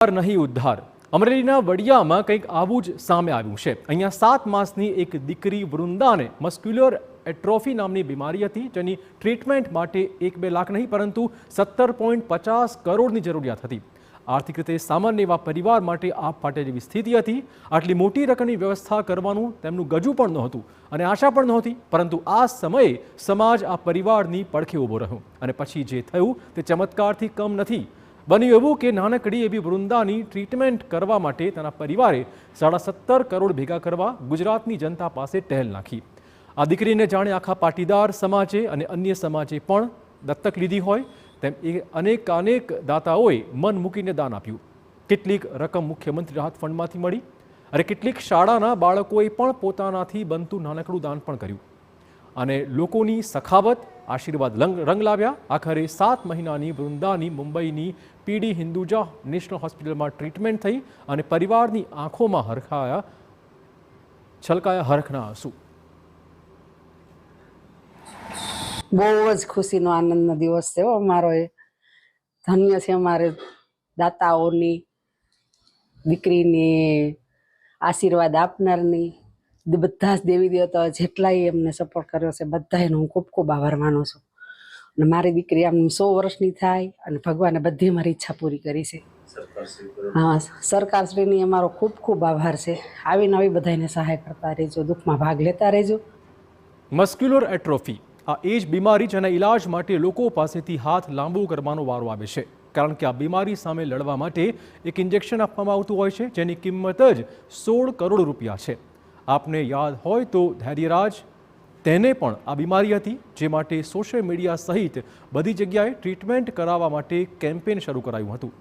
નહીં ઉદ્ધાર અમરેલીના વડિયામાં કંઈક આવું જ સામે આવ્યું છે। અહીંયા 7 માસની એક દીકરી વૃંદાને મસ્ક્યુલર એટ્રોફી નામની બીમારી હતી, જેની ટ્રીટમેન્ટ માટે 1-2 લાખ નહીં પરંતુ 17.50 કરોડની જરૂરિયાત હતી। આર્થિક રીતે સામાન્ય એવા પરિવાર માટે આપ ફાટે જેવી સ્થિતિ હતી। આટલી મોટી રકમની વ્યવસ્થા કરવાનું તેમનું ગજુ પણ નહોતું અને આશા પણ નહોતી, પરંતુ આ સમયે સમાજ આ પરિવારની પડખે ઊભો રહ્યો અને પછી જે થયું તે ચમત્કારથી કમ નથી। બન્યું એવું કે નાનકડી એવી વૃંદાની ટ્રીટમેન્ટ કરવા માટે તેના પરિવારે 17.5 કરોડ ભેગા કરવા ગુજરાતની જનતા પાસે ટહેલ નાખી। આ દીકરીને જાણે આખા પાટીદાર સમાજે અને અન્ય સમાજે પણ દત્તક લીધી હોય તેમ અનેક દાતાઓએ મન મૂકીને દાન આપ્યું। કેટલીક રકમ મુખ્યમંત્રી રાહત ફંડમાંથી મળી અને કેટલીક શાળાના બાળકોએ પણ પોતાનાથી બનતું નાનકડું દાન પણ કર્યું અને લોકોની સખાવત આશીર્વાદ રંગ લાવ્યા। આખરે 7 મહિનાની વૃંદાની મુંબઈની પીડી હિન્દુજા નેશનલ હોસ્પિટલમાં ટ્રીટમેન્ટ થઈ અને પરિવારની આંખોમાં છલકાયા હરખના આંસુ। બહુ જ ખુશીનો આનંદનો દિવસ છે અમારો। એ ધન્ય છે અમારે દાતાઓની, દીકરીની આશીર્વાદ આપનારની, બધા જ દેવી દેવતાઓ જેટલાય એમને સપોર્ટ કર્યો છે બધાનો હું ખૂબ ખૂબ આભાર માનું છું। અને મારી દીકરી આમ 100 વર્ષની થાય અને ભગવાને બધી મારી ઈચ્છા પૂરી કરી છે। હા, સરકારશ્રીની અમારો ખૂબ ખૂબ આભાર છે। આવીને આવી બધાને સહાય કરતા રહેજો, દુઃખમાં ભાગ લેતા રહેજો। મસ્ક્યુલર એટ્રોફી આ એ જ બીમારી જેના ઇલાજ માટે લોકો પાસેથી હાથ લાંબુ કરવાનો વારો આવે છે, કારણ કે આ બીમારી સામે લડવા માટે એક ઇન્જેક્શન આપવામાં આવતું હોય છે જેની કિંમત જ 16 કરોડ રૂપિયા છે। આપને યાદ હોય તો ધૈર્યરાજ, તેને પણ આ બીમારી હતી, જે માટે સોશિયલ મીડિયા સહિત બધી જગ્યાએ ટ્રીટમેન્ટ કરાવવા માટે કેમ્પેન શરૂ કરાયું હતું।